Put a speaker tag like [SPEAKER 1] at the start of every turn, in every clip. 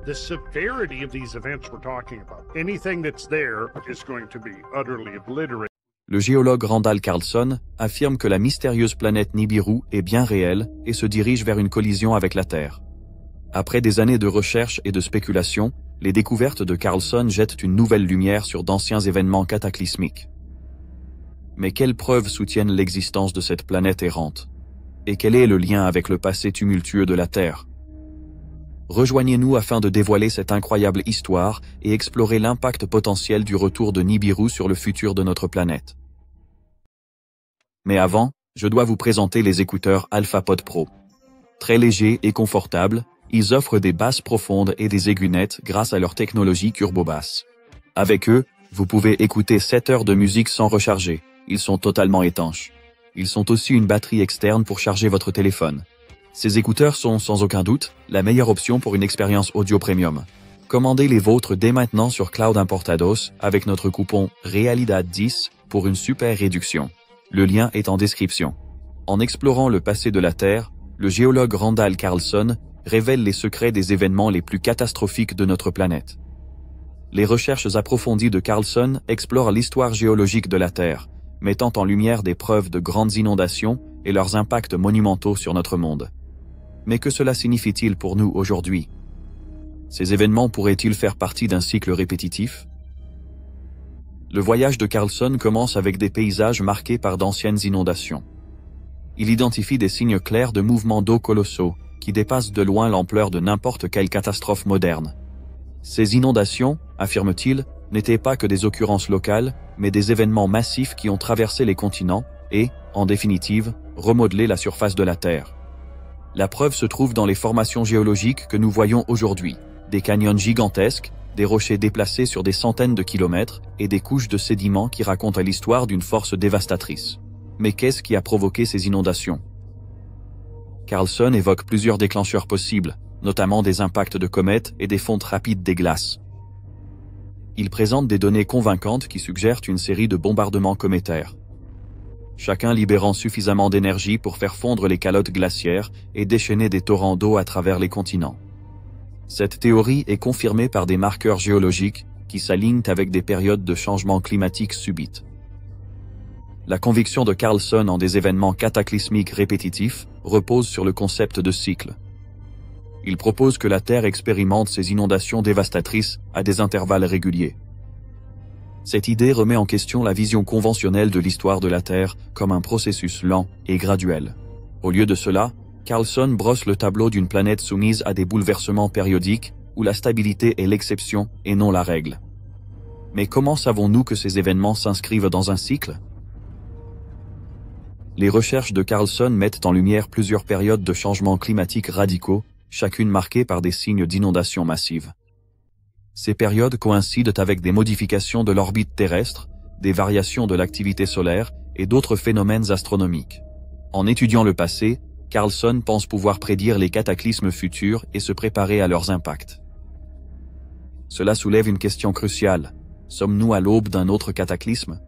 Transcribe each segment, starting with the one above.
[SPEAKER 1] the severity of these events we're talking about. Anything that's there is going to be utterly obliterated.
[SPEAKER 2] Le géologue Randall Carlson affirme que la mystérieuse planète Nibiru est bien réelle et se dirige vers une collision avec la Terre. Après des années de recherche et de spéculation, les découvertes de Carlson jettent une nouvelle lumière sur d'anciens événements cataclysmiques. Mais quelles preuves soutiennent l'existence de cette planète errante? Et quel est le lien avec le passé tumultueux de la Terre? Rejoignez-nous afin de dévoiler cette incroyable histoire et explorer l'impact potentiel du retour de Nibiru sur le futur de notre planète. Mais avant, je dois vous présenter les écouteurs AlphaPod Pro. Très légers et confortables, ils offrent des basses profondes et des aigus nets grâce à leur technologie Turbo Bass. Avec eux, vous pouvez écouter 7 heures de musique sans recharger. Ils sont totalement étanches. Ils sont aussi une batterie externe pour charger votre téléphone. Ces écouteurs sont, sans aucun doute, la meilleure option pour une expérience audio premium. Commandez les vôtres dès maintenant sur Cloud Importados avec notre coupon REALIDAD10 pour une super réduction. Le lien est en description. En explorant le passé de la Terre, le géologue Randall Carlson révèle les secrets des événements les plus catastrophiques de notre planète. Les recherches approfondies de Carlson explorent l'histoire géologique de la Terre, mettant en lumière des preuves de grandes inondations et leurs impacts monumentaux sur notre monde. Mais que cela signifie-t-il pour nous aujourd'hui? Ces événements pourraient-ils faire partie d'un cycle répétitif? Le voyage de Carlson commence avec des paysages marqués par d'anciennes inondations. Il identifie des signes clairs de mouvements d'eau colossaux, qui dépassent de loin l'ampleur de n'importe quelle catastrophe moderne. Ces inondations, affirme-t-il, n'étaient pas que des occurrences locales, mais des événements massifs qui ont traversé les continents et, en définitive, remodelé la surface de la Terre. La preuve se trouve dans les formations géologiques que nous voyons aujourd'hui, des canyons gigantesques, des rochers déplacés sur des centaines de kilomètres et des couches de sédiments qui racontent l'histoire d'une force dévastatrice. Mais qu'est-ce qui a provoqué ces inondations? Carlson évoque plusieurs déclencheurs possibles, notamment des impacts de comètes et des fontes rapides des glaces. Il présente des données convaincantes qui suggèrent une série de bombardements cométaires, chacun libérant suffisamment d'énergie pour faire fondre les calottes glaciaires et déchaîner des torrents d'eau à travers les continents. Cette théorie est confirmée par des marqueurs géologiques qui s'alignent avec des périodes de changement climatique subites. La conviction de Carlson en des événements cataclysmiques répétitifs repose sur le concept de cycle. Il propose que la Terre expérimente ces inondations dévastatrices à des intervalles réguliers. Cette idée remet en question la vision conventionnelle de l'histoire de la Terre comme un processus lent et graduel. Au lieu de cela, Carlson brosse le tableau d'une planète soumise à des bouleversements périodiques où la stabilité est l'exception et non la règle. Mais comment savons-nous que ces événements s'inscrivent dans un cycle? Les recherches de Carlson mettent en lumière plusieurs périodes de changements climatiques radicaux, chacune marquée par des signes d'inondations massives. Ces périodes coïncident avec des modifications de l'orbite terrestre, des variations de l'activité solaire et d'autres phénomènes astronomiques. En étudiant le passé, Carlson pense pouvoir prédire les cataclysmes futurs et se préparer à leurs impacts. Cela soulève une question cruciale. Sommes-nous à l'aube d'un autre cataclysme?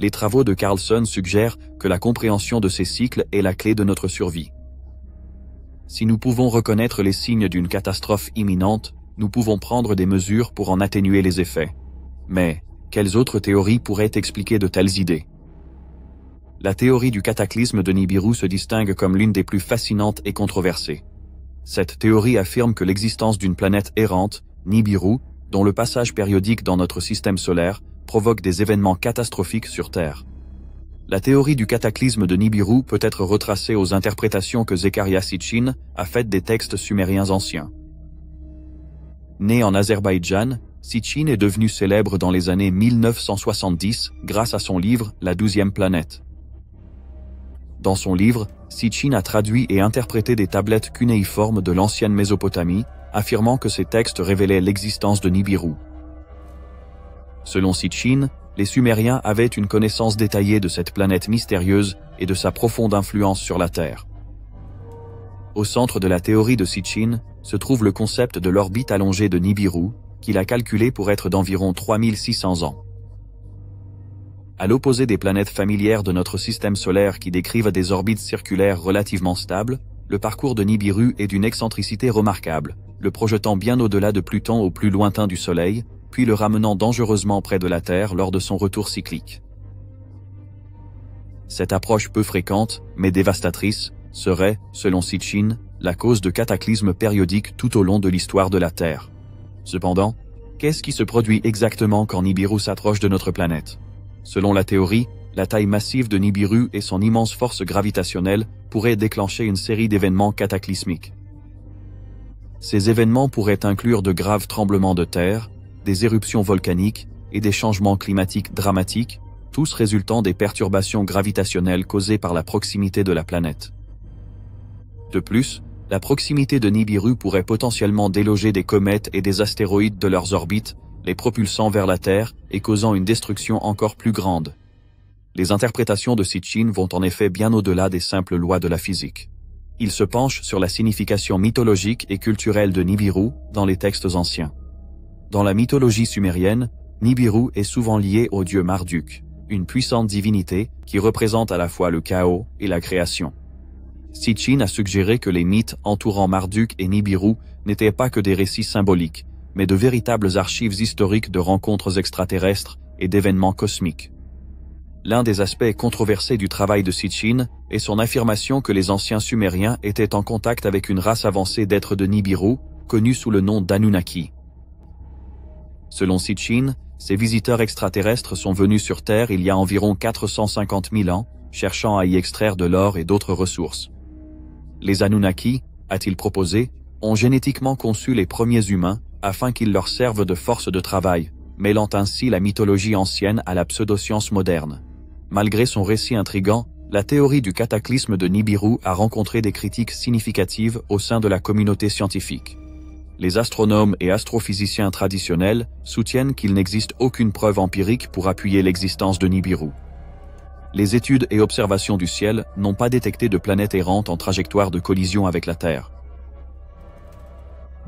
[SPEAKER 2] Les travaux de Carlson suggèrent que la compréhension de ces cycles est la clé de notre survie. Si nous pouvons reconnaître les signes d'une catastrophe imminente, nous pouvons prendre des mesures pour en atténuer les effets. Mais, quelles autres théories pourraient expliquer de telles idées? La théorie du cataclysme de Nibiru se distingue comme l'une des plus fascinantes et controversées. Cette théorie affirme que l'existence d'une planète errante, Nibiru, dont le passage périodique dans notre système solaire, provoque des événements catastrophiques sur Terre. La théorie du cataclysme de Nibiru peut être retracée aux interprétations que Zecharia Sitchin a faites des textes sumériens anciens. Né en Azerbaïdjan, Sitchin est devenu célèbre dans les années 1970 grâce à son livre « La 12e planète ». Dans son livre, Sitchin a traduit et interprété des tablettes cunéiformes de l'ancienne Mésopotamie, affirmant que ces textes révélaient l'existence de Nibiru. Selon Sitchin, les Sumériens avaient une connaissance détaillée de cette planète mystérieuse et de sa profonde influence sur la Terre. Au centre de la théorie de Sitchin se trouve le concept de l'orbite allongée de Nibiru, qu'il a calculé pour être d'environ 3600 ans. À l'opposé des planètes familières de notre système solaire qui décrivent des orbites circulaires relativement stables, le parcours de Nibiru est d'une excentricité remarquable, le projetant bien au-delà de Pluton au plus lointain du Soleil, puis le ramenant dangereusement près de la Terre lors de son retour cyclique. Cette approche peu fréquente, mais dévastatrice, serait, selon Sitchin, la cause de cataclysmes périodiques tout au long de l'histoire de la Terre. Cependant, qu'est-ce qui se produit exactement quand Nibiru s'approche de notre planète? Selon la théorie, la taille massive de Nibiru et son immense force gravitationnelle pourraient déclencher une série d'événements cataclysmiques. Ces événements pourraient inclure de graves tremblements de terre, des éruptions volcaniques et des changements climatiques dramatiques, tous résultant des perturbations gravitationnelles causées par la proximité de la planète. De plus, la proximité de Nibiru pourrait potentiellement déloger des comètes et des astéroïdes de leurs orbites, les propulsant vers la Terre et causant une destruction encore plus grande. Les interprétations de Sitchin vont en effet bien au-delà des simples lois de la physique. Il se penche sur la signification mythologique et culturelle de Nibiru dans les textes anciens. Dans la mythologie sumérienne, Nibiru est souvent lié au dieu Marduk, une puissante divinité qui représente à la fois le chaos et la création. Sitchin a suggéré que les mythes entourant Marduk et Nibiru n'étaient pas que des récits symboliques, mais de véritables archives historiques de rencontres extraterrestres et d'événements cosmiques. L'un des aspects controversés du travail de Sitchin est son affirmation que les anciens Sumériens étaient en contact avec une race avancée d'êtres de Nibiru, connue sous le nom d'Anunnaki. Selon Sitchin, ces visiteurs extraterrestres sont venus sur Terre il y a environ 450 000 ans, cherchant à y extraire de l'or et d'autres ressources. Les Anunnaki, a-t-il proposé, ont génétiquement conçu les premiers humains afin qu'ils leur servent de force de travail, mêlant ainsi la mythologie ancienne à la pseudo-science moderne. Malgré son récit intrigant, la théorie du cataclysme de Nibiru a rencontré des critiques significatives au sein de la communauté scientifique. Les astronomes et astrophysiciens traditionnels soutiennent qu'il n'existe aucune preuve empirique pour appuyer l'existence de Nibiru. Les études et observations du ciel n'ont pas détecté de planète errante en trajectoire de collision avec la Terre.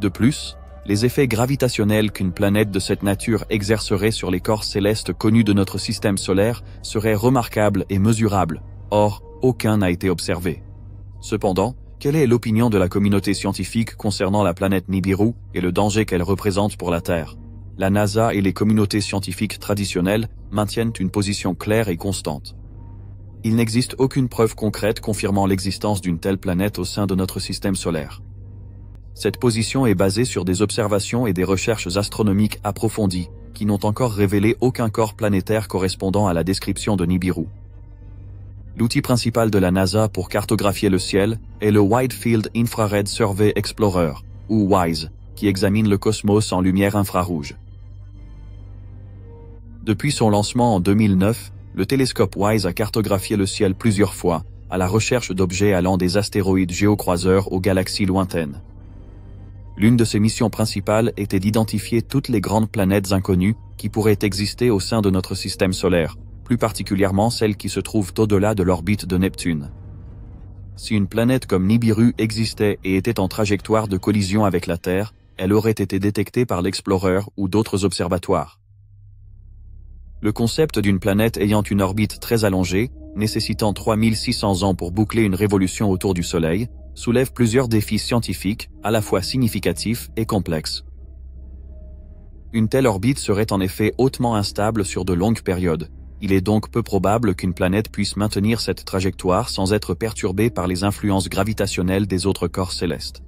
[SPEAKER 2] De plus, les effets gravitationnels qu'une planète de cette nature exercerait sur les corps célestes connus de notre système solaire seraient remarquables et mesurables. Or, aucun n'a été observé. Cependant, quelle est l'opinion de la communauté scientifique concernant la planète Nibiru et le danger qu'elle représente pour la Terre? La NASA et les communautés scientifiques traditionnelles maintiennent une position claire et constante. Il n'existe aucune preuve concrète confirmant l'existence d'une telle planète au sein de notre système solaire. Cette position est basée sur des observations et des recherches astronomiques approfondies, qui n'ont encore révélé aucun corps planétaire correspondant à la description de Nibiru. L'outil principal de la NASA pour cartographier le ciel est le Wide Field Infrared Survey Explorer, ou WISE, qui examine le cosmos en lumière infrarouge. Depuis son lancement en 2009, le télescope WISE a cartographié le ciel plusieurs fois, à la recherche d'objets allant des astéroïdes géocroiseurs aux galaxies lointaines. L'une de ses missions principales était d'identifier toutes les grandes planètes inconnues qui pourraient exister au sein de notre système solaire, plus particulièrement celles qui se trouvent au-delà de l'orbite de Neptune. Si une planète comme Nibiru existait et était en trajectoire de collision avec la Terre, elle aurait été détectée par l'Explorer ou d'autres observatoires. Le concept d'une planète ayant une orbite très allongée, nécessitant 3600 ans pour boucler une révolution autour du Soleil, soulève plusieurs défis scientifiques, à la fois significatifs et complexes. Une telle orbite serait en effet hautement instable sur de longues périodes. Il est donc peu probable qu'une planète puisse maintenir cette trajectoire sans être perturbée par les influences gravitationnelles des autres corps célestes.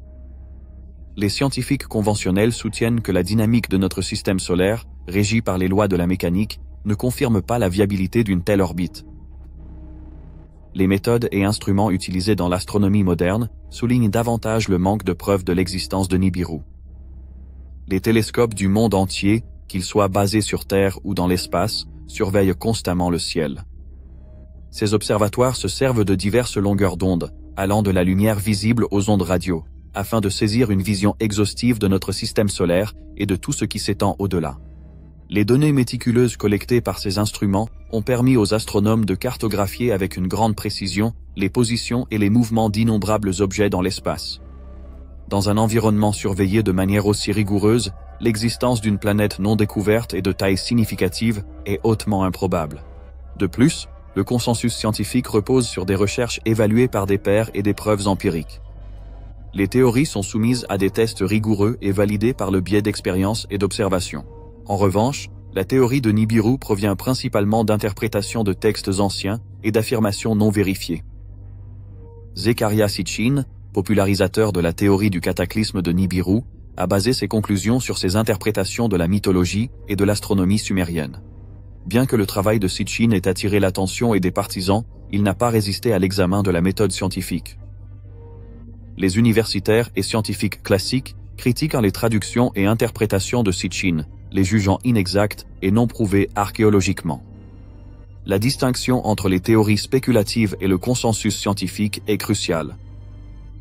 [SPEAKER 2] Les scientifiques conventionnels soutiennent que la dynamique de notre système solaire, régie par les lois de la mécanique, ne confirme pas la viabilité d'une telle orbite. Les méthodes et instruments utilisés dans l'astronomie moderne soulignent davantage le manque de preuves de l'existence de Nibiru. Les télescopes du monde entier, qu'ils soient basés sur Terre ou dans l'espace, surveillent constamment le ciel. Ces observatoires se servent de diverses longueurs d'onde, allant de la lumière visible aux ondes radio, afin de saisir une vision exhaustive de notre système solaire et de tout ce qui s'étend au-delà. Les données méticuleuses collectées par ces instruments ont permis aux astronomes de cartographier avec une grande précision les positions et les mouvements d'innombrables objets dans l'espace. Dans un environnement surveillé de manière aussi rigoureuse, l'existence d'une planète non découverte et de taille significative est hautement improbable. De plus, le consensus scientifique repose sur des recherches évaluées par des pairs et des preuves empiriques. Les théories sont soumises à des tests rigoureux et validées par le biais d'expériences et d'observations. En revanche, la théorie de Nibiru provient principalement d'interprétations de textes anciens et d'affirmations non vérifiées. Zecharia Sitchin, popularisateur de la théorie du cataclysme de Nibiru, a basé ses conclusions sur ses interprétations de la mythologie et de l'astronomie sumérienne. Bien que le travail de Sitchin ait attiré l'attention et des partisans, il n'a pas résisté à l'examen de la méthode scientifique. Les universitaires et scientifiques classiques critiquent les traductions et interprétations de Sitchin, les jugeant inexactes et non prouvées archéologiquement. La distinction entre les théories spéculatives et le consensus scientifique est cruciale.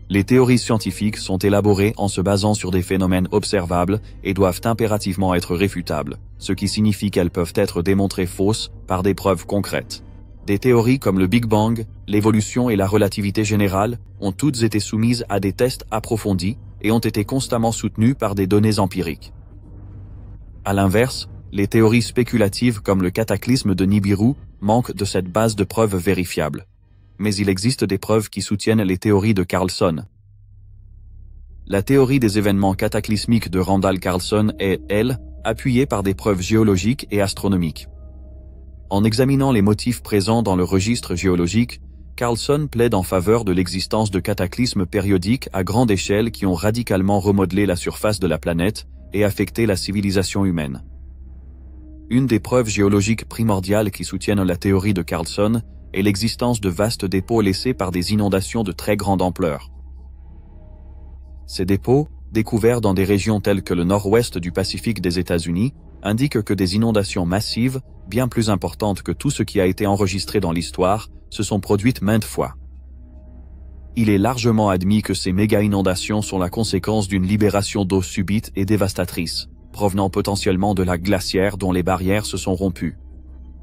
[SPEAKER 2] Les théories scientifiques sont élaborées en se basant sur des phénomènes observables et doivent impérativement être réfutables, ce qui signifie qu'elles peuvent être démontrées fausses par des preuves concrètes. Des théories comme le Big Bang, l'évolution et la relativité générale ont toutes été soumises à des tests approfondis et ont été constamment soutenues par des données empiriques. À l'inverse, les théories spéculatives comme le cataclysme de Nibiru manquent de cette base de preuves vérifiables. Mais il existe des preuves qui soutiennent les théories de Carlson. La théorie des événements cataclysmiques de Randall Carlson est, elle, appuyée par des preuves géologiques et astronomiques. En examinant les motifs présents dans le registre géologique, Carlson plaide en faveur de l'existence de cataclysmes périodiques à grande échelle qui ont radicalement remodelé la surface de la planète et affecté la civilisation humaine. Une des preuves géologiques primordiales qui soutiennent la théorie de Carlson est l'existence de vastes dépôts laissés par des inondations de très grande ampleur. Ces dépôts, découverts dans des régions telles que le nord-ouest du Pacifique des États-Unis, indiquent que des inondations massives, bien plus importantes que tout ce qui a été enregistré dans l'histoire, se sont produites maintes fois. Il est largement admis que ces méga-inondations sont la conséquence d'une libération d'eau subite et dévastatrice, provenant potentiellement de lacs glaciaires dont les barrières se sont rompues.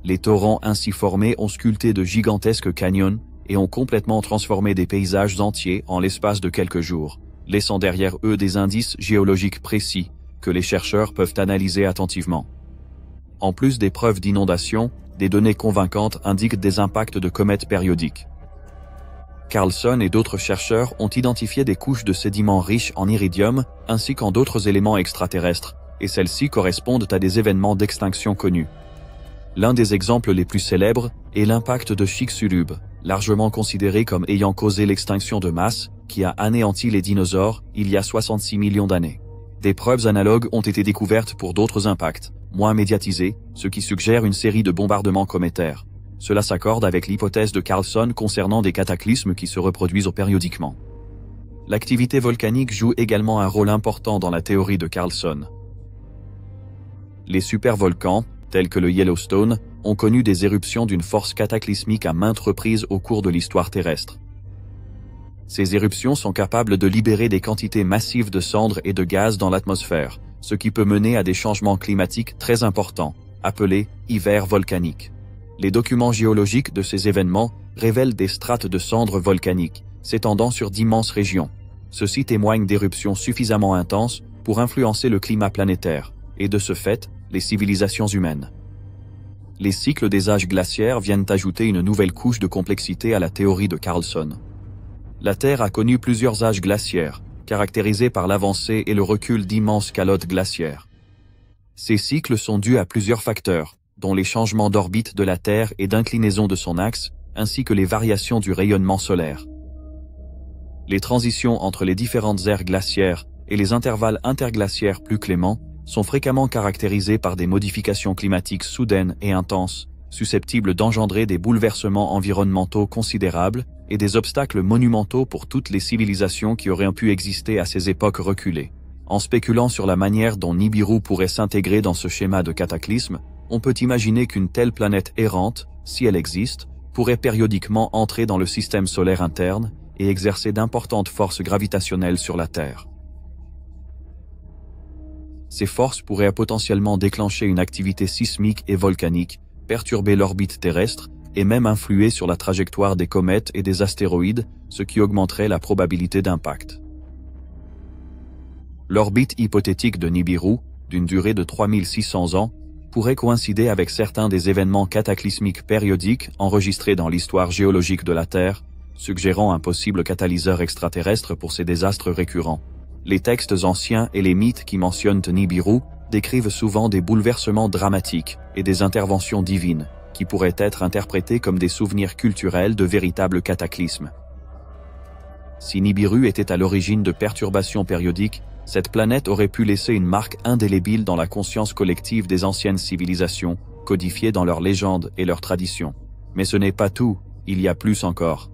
[SPEAKER 2] Les torrents ainsi formés ont sculpté de gigantesques canyons et ont complètement transformé des paysages entiers en l'espace de quelques jours, laissant derrière eux des indices géologiques précis que les chercheurs peuvent analyser attentivement. En plus des preuves d'inondation, des données convaincantes indiquent des impacts de comètes périodiques. Carlson et d'autres chercheurs ont identifié des couches de sédiments riches en iridium ainsi qu'en d'autres éléments extraterrestres, et celles-ci correspondent à des événements d'extinction connus. L'un des exemples les plus célèbres est l'impact de Chicxulub, largement considéré comme ayant causé l'extinction de masse, qui a anéanti les dinosaures il y a 66 millions d'années. Des preuves analogues ont été découvertes pour d'autres impacts, moins médiatisés, ce qui suggère une série de bombardements cométaires. Cela s'accorde avec l'hypothèse de Carlson concernant des cataclysmes qui se reproduisent périodiquement. L'activité volcanique joue également un rôle important dans la théorie de Carlson. Les supervolcans, tels que le Yellowstone, ont connu des éruptions d'une force cataclysmique à maintes reprises au cours de l'histoire terrestre. Ces éruptions sont capables de libérer des quantités massives de cendres et de gaz dans l'atmosphère, ce qui peut mener à des changements climatiques très importants, appelés hivers volcaniques. Les documents géologiques de ces événements révèlent des strates de cendres volcaniques, s'étendant sur d'immenses régions. Ceci témoigne d'éruptions suffisamment intenses pour influencer le climat planétaire, et de ce fait, les civilisations humaines. Les cycles des âges glaciaires viennent ajouter une nouvelle couche de complexité à la théorie de Carlson. La Terre a connu plusieurs âges glaciaires, caractérisés par l'avancée et le recul d'immenses calottes glaciaires. Ces cycles sont dus à plusieurs facteurs, dont les changements d'orbite de la Terre et d'inclinaison de son axe, ainsi que les variations du rayonnement solaire. Les transitions entre les différentes ères glaciaires et les intervalles interglaciaires plus cléments sont fréquemment caractérisés par des modifications climatiques soudaines et intenses, susceptibles d'engendrer des bouleversements environnementaux considérables et des obstacles monumentaux pour toutes les civilisations qui auraient pu exister à ces époques reculées. En spéculant sur la manière dont Nibiru pourrait s'intégrer dans ce schéma de cataclysme, on peut imaginer qu'une telle planète errante, si elle existe, pourrait périodiquement entrer dans le système solaire interne et exercer d'importantes forces gravitationnelles sur la Terre. Ces forces pourraient potentiellement déclencher une activité sismique et volcanique, perturber l'orbite terrestre et même influer sur la trajectoire des comètes et des astéroïdes, ce qui augmenterait la probabilité d'impact. L'orbite hypothétique de Nibiru, d'une durée de 3600 ans, pourrait coïncider avec certains des événements cataclysmiques périodiques enregistrés dans l'histoire géologique de la Terre, suggérant un possible catalyseur extraterrestre pour ces désastres récurrents. Les textes anciens et les mythes qui mentionnent Nibiru décrivent souvent des bouleversements dramatiques et des interventions divines, qui pourraient être interprétés comme des souvenirs culturels de véritables cataclysmes. Si Nibiru était à l'origine de perturbations périodiques, cette planète aurait pu laisser une marque indélébile dans la conscience collective des anciennes civilisations, codifiées dans leurs légendes et leurs traditions. Mais ce n'est pas tout, il y a plus encore.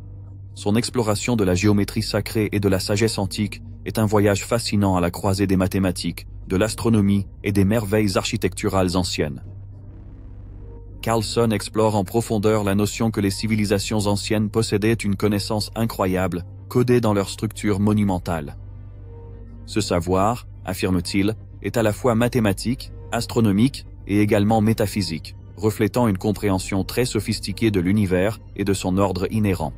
[SPEAKER 2] Son exploration de la géométrie sacrée et de la sagesse antique est un voyage fascinant à la croisée des mathématiques, de l'astronomie et des merveilles architecturales anciennes. Carlson explore en profondeur la notion que les civilisations anciennes possédaient une connaissance incroyable, codée dans leur structure monumentale. Ce savoir, affirme-t-il, est à la fois mathématique, astronomique et également métaphysique, reflétant une compréhension très sophistiquée de l'univers et de son ordre inhérent.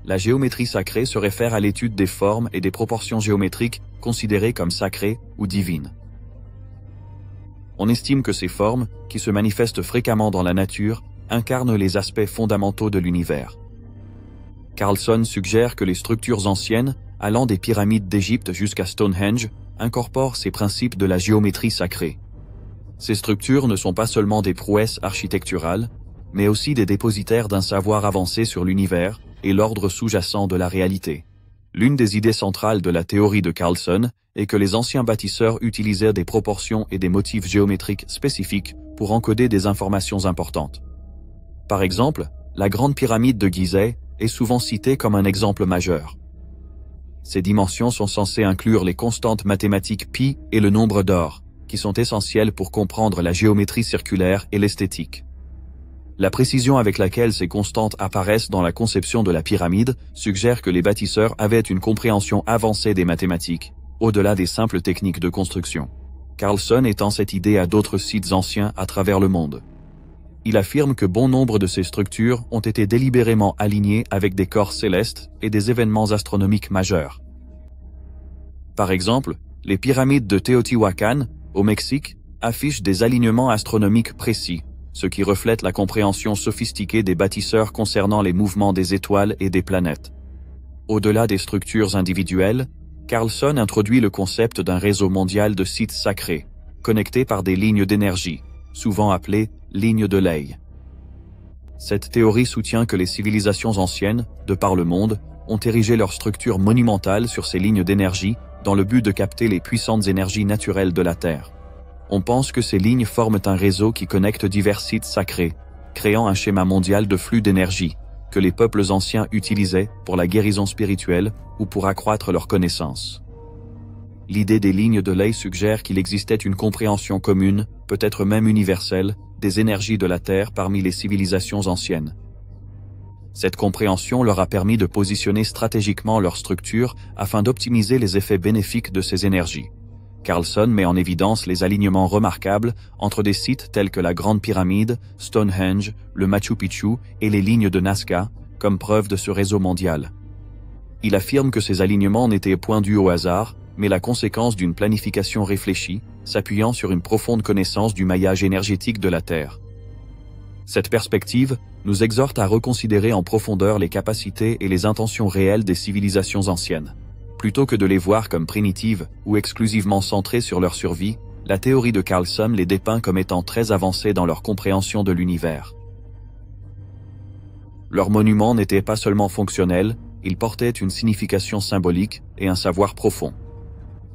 [SPEAKER 2] La géométrie sacrée se réfère à l'étude des formes et des proportions géométriques considérées comme sacrées ou divines. On estime que ces formes, qui se manifestent fréquemment dans la nature, incarnent les aspects fondamentaux de l'univers. Carlson suggère que les structures anciennes, allant des pyramides d'Égypte jusqu'à Stonehenge, incorporent ces principes de la géométrie sacrée. Ces structures ne sont pas seulement des prouesses architecturales, mais aussi des dépositaires d'un savoir avancé sur l'univers et l'ordre sous-jacent de la réalité. L'une des idées centrales de la théorie de Carlson est que les anciens bâtisseurs utilisaient des proportions et des motifs géométriques spécifiques pour encoder des informations importantes. Par exemple, la Grande Pyramide de Gizeh est souvent citée comme un exemple majeur. Ces dimensions sont censées inclure les constantes mathématiques pi et le nombre d'or, qui sont essentielles pour comprendre la géométrie circulaire et l'esthétique. La précision avec laquelle ces constantes apparaissent dans la conception de la pyramide suggère que les bâtisseurs avaient une compréhension avancée des mathématiques, au-delà des simples techniques de construction. Carlson étend cette idée à d'autres sites anciens à travers le monde. Il affirme que bon nombre de ces structures ont été délibérément alignées avec des corps célestes et des événements astronomiques majeurs. Par exemple, les pyramides de Teotihuacan, au Mexique, affichent des alignements astronomiques précis, ce qui reflète la compréhension sophistiquée des bâtisseurs concernant les mouvements des étoiles et des planètes. Au-delà des structures individuelles, Carlson introduit le concept d'un réseau mondial de sites sacrés, connectés par des lignes d'énergie, souvent appelées lignes de Ley. Cette théorie soutient que les civilisations anciennes, de par le monde, ont érigé leur structure monumentale sur ces lignes d'énergie dans le but de capter les puissantes énergies naturelles de la Terre. On pense que ces lignes forment un réseau qui connecte divers sites sacrés, créant un schéma mondial de flux d'énergie, que les peuples anciens utilisaient pour la guérison spirituelle ou pour accroître leurs connaissances. L'idée des lignes de Ley suggère qu'il existait une compréhension commune, peut-être même universelle, des énergies de la Terre parmi les civilisations anciennes. Cette compréhension leur a permis de positionner stratégiquement leur structure afin d'optimiser les effets bénéfiques de ces énergies. Carlson met en évidence les alignements remarquables entre des sites tels que la Grande Pyramide, Stonehenge, le Machu Picchu et les lignes de Nazca, comme preuve de ce réseau mondial. Il affirme que ces alignements n'étaient point dus au hasard, mais la conséquence d'une planification réfléchie, s'appuyant sur une profonde connaissance du maillage énergétique de la Terre. Cette perspective nous exhorte à reconsidérer en profondeur les capacités et les intentions réelles des civilisations anciennes. Plutôt que de les voir comme primitives ou exclusivement centrées sur leur survie, la théorie de Carlson les dépeint comme étant très avancées dans leur compréhension de l'univers. Leurs monuments n'étaient pas seulement fonctionnels, ils portaient une signification symbolique et un savoir profond.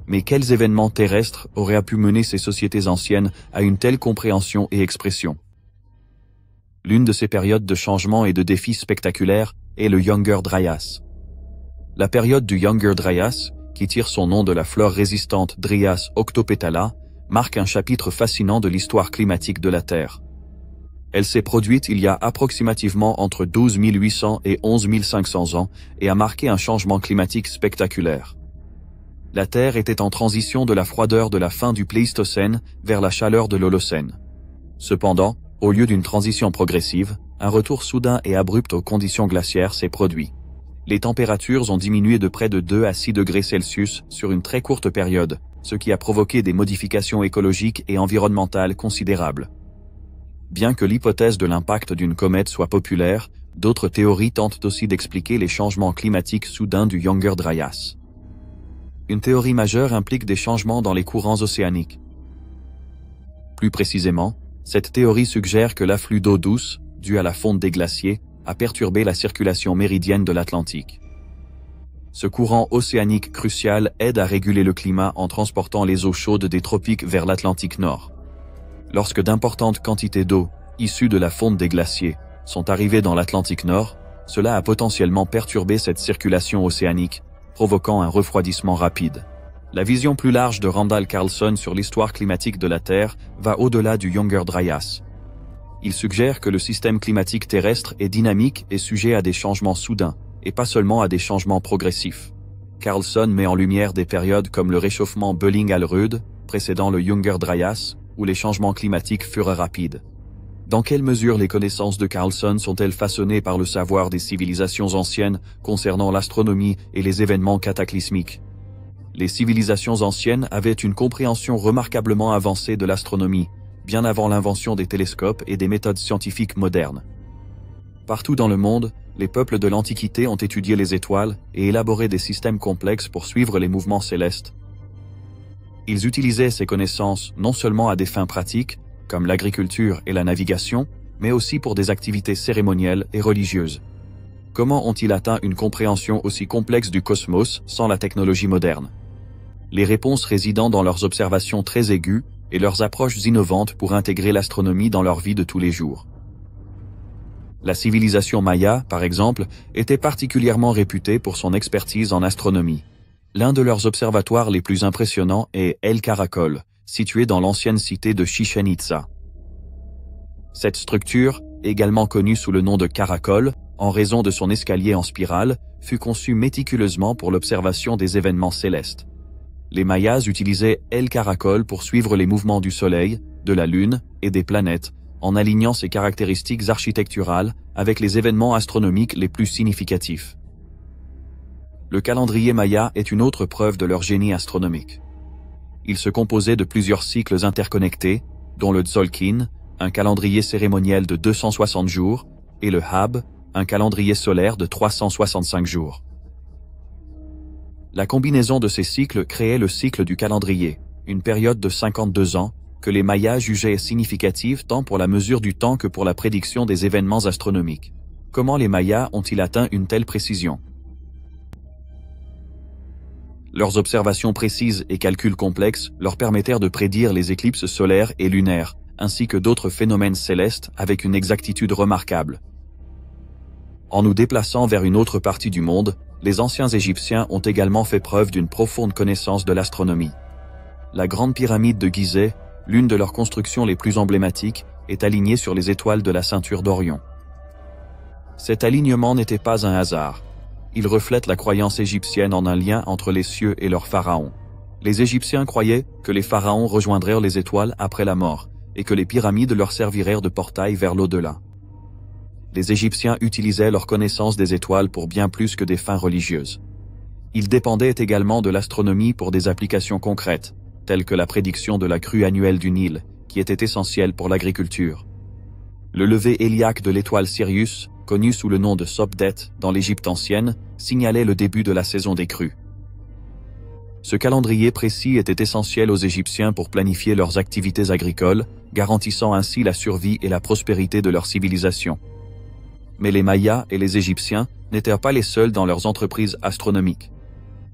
[SPEAKER 2] Mais quels événements terrestres auraient pu mener ces sociétés anciennes à une telle compréhension et expression? L'une de ces périodes de changement et de défis spectaculaires est le Younger Dryas. La période du Younger Dryas, qui tire son nom de la fleur résistante Dryas octopetala, marque un chapitre fascinant de l'histoire climatique de la Terre. Elle s'est produite il y a approximativement entre 12 800 et 11 500 ans et a marqué un changement climatique spectaculaire. La Terre était en transition de la froideur de la fin du Pléistocène vers la chaleur de l'Holocène. Cependant, au lieu d'une transition progressive, un retour soudain et abrupt aux conditions glaciaires s'est produit. Les températures ont diminué de près de 2 à 6 degrés Celsius sur une très courte période, ce qui a provoqué des modifications écologiques et environnementales considérables. Bien que l'hypothèse de l'impact d'une comète soit populaire, D'autres théories tentent aussi d'expliquer les changements climatiques soudains du Younger Dryas. Une théorie majeure implique des changements dans les courants océaniques. Plus précisément, cette théorie suggère que l'afflux d'eau douce, dû à la fonte des glaciers, a perturbé la circulation méridienne de l'Atlantique. Ce courant océanique crucial aide à réguler le climat en transportant les eaux chaudes des tropiques vers l'Atlantique Nord. Lorsque d'importantes quantités d'eau, issues de la fonte des glaciers, sont arrivées dans l'Atlantique Nord, cela a potentiellement perturbé cette circulation océanique, provoquant un refroidissement rapide. La vision plus large de Randall Carlson sur l'histoire climatique de la Terre va au-delà du Younger Dryas. Il suggère que le système climatique terrestre est dynamique et sujet à des changements soudains, et pas seulement à des changements progressifs. Carlson met en lumière des périodes comme le réchauffement Belling-Alrud, précédant le Younger Dryas, où les changements climatiques furent rapides. Dans quelle mesure les connaissances de Carlson sont-elles façonnées par le savoir des civilisations anciennes concernant l'astronomie et les événements cataclysmiques? Les civilisations anciennes avaient une compréhension remarquablement avancée de l'astronomie, bien avant l'invention des télescopes et des méthodes scientifiques modernes. Partout dans le monde, les peuples de l'Antiquité ont étudié les étoiles et élaboré des systèmes complexes pour suivre les mouvements célestes. Ils utilisaient ces connaissances non seulement à des fins pratiques, comme l'agriculture et la navigation, mais aussi pour des activités cérémonielles et religieuses. Comment ont-ils atteint une compréhension aussi complexe du cosmos sans la technologie moderne? Les réponses résidant dans leurs observations très aiguës et leurs approches innovantes pour intégrer l'astronomie dans leur vie de tous les jours. La civilisation maya, par exemple, était particulièrement réputée pour son expertise en astronomie. L'un de leurs observatoires les plus impressionnants est El Caracol, situé dans l'ancienne cité de Chichén Itzá. Cette structure, également connue sous le nom de Caracol, en raison de son escalier en spirale, fut conçue méticuleusement pour l'observation des événements célestes. Les Mayas utilisaient El Caracol pour suivre les mouvements du Soleil, de la Lune et des planètes, en alignant ses caractéristiques architecturales avec les événements astronomiques les plus significatifs. Le calendrier maya est une autre preuve de leur génie astronomique. Il se composait de plusieurs cycles interconnectés, dont le Tzolk'in, un calendrier cérémoniel de 260 jours, et le Hab, un calendrier solaire de 365 jours. La combinaison de ces cycles créait le cycle du calendrier, une période de 52 ans, que les Mayas jugeaient significative tant pour la mesure du temps que pour la prédiction des événements astronomiques. Comment les Mayas ont-ils atteint une telle précision? Leurs observations précises et calculs complexes leur permettèrent de prédire les éclipses solaires et lunaires, ainsi que d'autres phénomènes célestes avec une exactitude remarquable. En nous déplaçant vers une autre partie du monde, les anciens Égyptiens ont également fait preuve d'une profonde connaissance de l'astronomie. La grande pyramide de Gizeh, l'une de leurs constructions les plus emblématiques, est alignée sur les étoiles de la ceinture d'Orion. Cet alignement n'était pas un hasard. Il reflète la croyance égyptienne en un lien entre les cieux et leurs pharaons. Les Égyptiens croyaient que les pharaons rejoindraient les étoiles après la mort, et que les pyramides leur serviraient de portail vers l'au-delà. Les Égyptiens utilisaient leur connaissance des étoiles pour bien plus que des fins religieuses. Ils dépendaient également de l'astronomie pour des applications concrètes, telles que la prédiction de la crue annuelle du Nil, qui était essentielle pour l'agriculture. Le lever héliaque de l'étoile Sirius, connu sous le nom de Sopdet dans l'Égypte ancienne, signalait le début de la saison des crues. Ce calendrier précis était essentiel aux Égyptiens pour planifier leurs activités agricoles, garantissant ainsi la survie et la prospérité de leur civilisation. Mais les Mayas et les Égyptiens n'étaient pas les seuls dans leurs entreprises astronomiques.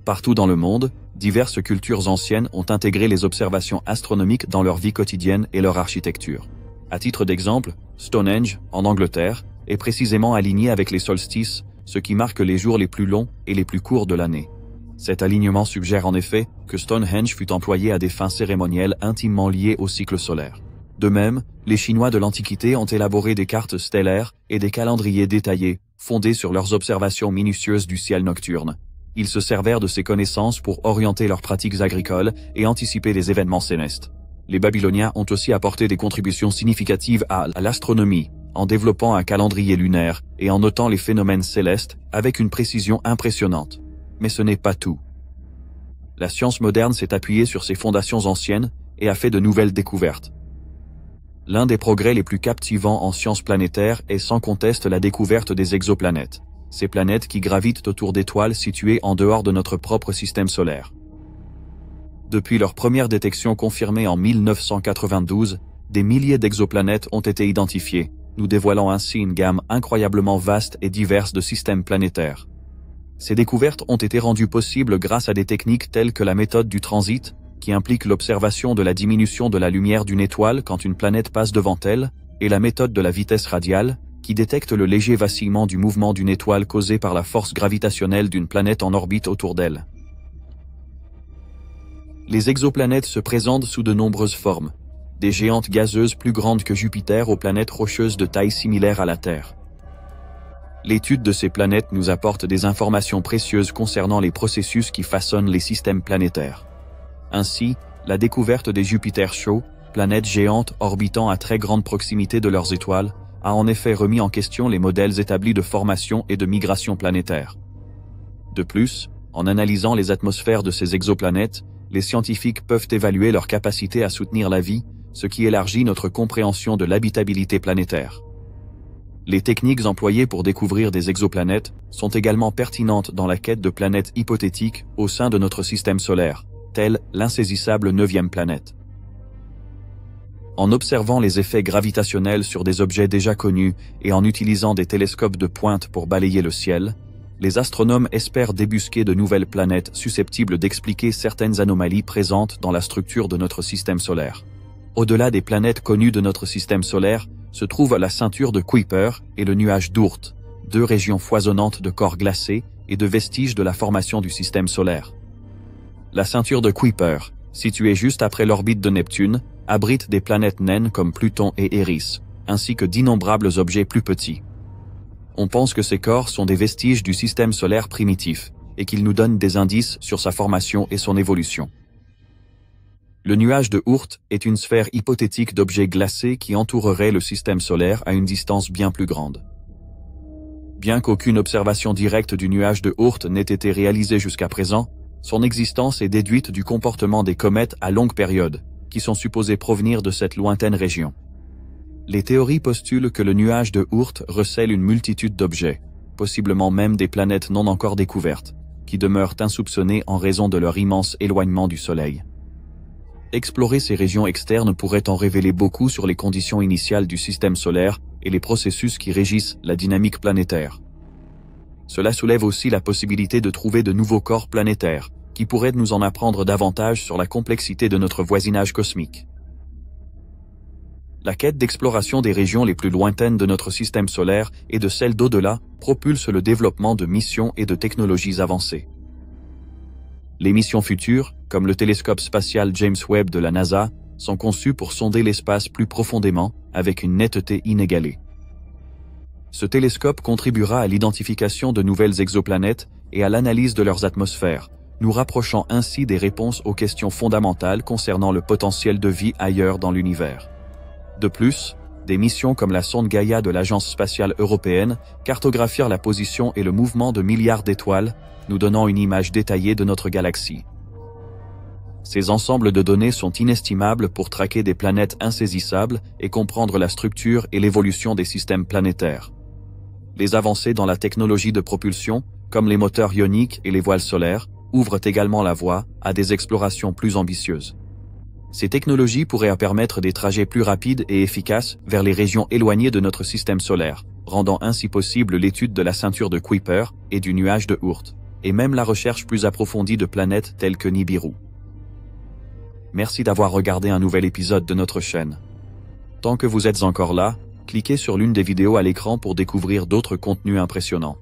[SPEAKER 2] Partout dans le monde, diverses cultures anciennes ont intégré les observations astronomiques dans leur vie quotidienne et leur architecture. À titre d'exemple, Stonehenge, en Angleterre, est précisément aligné avec les solstices, ce qui marque les jours les plus longs et les plus courts de l'année. Cet alignement suggère en effet que Stonehenge fut employé à des fins cérémonielles intimement liées au cycle solaire. De même, les Chinois de l'Antiquité ont élaboré des cartes stellaires et des calendriers détaillés, fondés sur leurs observations minutieuses du ciel nocturne. Ils se servèrent de ces connaissances pour orienter leurs pratiques agricoles et anticiper les événements célestes. Les Babyloniens ont aussi apporté des contributions significatives à l'astronomie, en développant un calendrier lunaire et en notant les phénomènes célestes avec une précision impressionnante. Mais ce n'est pas tout. La science moderne s'est appuyée sur ces fondations anciennes et a fait de nouvelles découvertes. L'un des progrès les plus captivants en sciences planétaires est sans conteste la découverte des exoplanètes, ces planètes qui gravitent autour d'étoiles situées en dehors de notre propre système solaire. Depuis leur première détection confirmée en 1992, des milliers d'exoplanètes ont été identifiées, nous dévoilant ainsi une gamme incroyablement vaste et diverse de systèmes planétaires. Ces découvertes ont été rendues possibles grâce à des techniques telles que la méthode du transit, qui implique l'observation de la diminution de la lumière d'une étoile quand une planète passe devant elle, et la méthode de la vitesse radiale, qui détecte le léger vacillement du mouvement d'une étoile causé par la force gravitationnelle d'une planète en orbite autour d'elle. Les exoplanètes se présentent sous de nombreuses formes, des géantes gazeuses plus grandes que Jupiter aux planètes rocheuses de taille similaire à la Terre. L'étude de ces planètes nous apporte des informations précieuses concernant les processus qui façonnent les systèmes planétaires. Ainsi, la découverte des Jupiter chauds, planètes géantes orbitant à très grande proximité de leurs étoiles, a en effet remis en question les modèles établis de formation et de migration planétaire. De plus, en analysant les atmosphères de ces exoplanètes, les scientifiques peuvent évaluer leur capacité à soutenir la vie, ce qui élargit notre compréhension de l'habitabilité planétaire. Les techniques employées pour découvrir des exoplanètes sont également pertinentes dans la quête de planètes hypothétiques au sein de notre système solaire, telle l'insaisissable 9e planète. En observant les effets gravitationnels sur des objets déjà connus et en utilisant des télescopes de pointe pour balayer le ciel, les astronomes espèrent débusquer de nouvelles planètes susceptibles d'expliquer certaines anomalies présentes dans la structure de notre système solaire. Au-delà des planètes connues de notre système solaire, se trouve la ceinture de Kuiper et le nuage d'Oort, deux régions foisonnantes de corps glacés et de vestiges de la formation du système solaire. La ceinture de Kuiper, située juste après l'orbite de Neptune, abrite des planètes naines comme Pluton et Eris, ainsi que d'innombrables objets plus petits. On pense que ces corps sont des vestiges du système solaire primitif, et qu'ils nous donnent des indices sur sa formation et son évolution. Le nuage de Oort est une sphère hypothétique d'objets glacés qui entourerait le système solaire à une distance bien plus grande. Bien qu'aucune observation directe du nuage de Oort n'ait été réalisée jusqu'à présent, son existence est déduite du comportement des comètes à longue période, qui sont supposées provenir de cette lointaine région. Les théories postulent que le nuage de Oort recèle une multitude d'objets, possiblement même des planètes non encore découvertes, qui demeurent insoupçonnées en raison de leur immense éloignement du Soleil. Explorer ces régions externes pourrait en révéler beaucoup sur les conditions initiales du système solaire et les processus qui régissent la dynamique planétaire. Cela soulève aussi la possibilité de trouver de nouveaux corps planétaires, qui pourraient nous en apprendre davantage sur la complexité de notre voisinage cosmique. La quête d'exploration des régions les plus lointaines de notre système solaire et de celles d'au-delà propulse le développement de missions et de technologies avancées. Les missions futures, comme le télescope spatial James Webb de la NASA, sont conçues pour sonder l'espace plus profondément, avec une netteté inégalée. Ce télescope contribuera à l'identification de nouvelles exoplanètes et à l'analyse de leurs atmosphères, nous rapprochant ainsi des réponses aux questions fondamentales concernant le potentiel de vie ailleurs dans l'univers. De plus, des missions comme la sonde Gaïa de l'Agence spatiale européenne cartographient la position et le mouvement de milliards d'étoiles, nous donnant une image détaillée de notre galaxie. Ces ensembles de données sont inestimables pour traquer des planètes insaisissables et comprendre la structure et l'évolution des systèmes planétaires. Les avancées dans la technologie de propulsion, comme les moteurs ioniques et les voiles solaires, ouvrent également la voie à des explorations plus ambitieuses. Ces technologies pourraient permettre des trajets plus rapides et efficaces vers les régions éloignées de notre système solaire, rendant ainsi possible l'étude de la ceinture de Kuiper et du nuage de Oort, et même la recherche plus approfondie de planètes telles que Nibiru. Merci d'avoir regardé un nouvel épisode de notre chaîne. Tant que vous êtes encore là, cliquez sur l'une des vidéos à l'écran pour découvrir d'autres contenus impressionnants.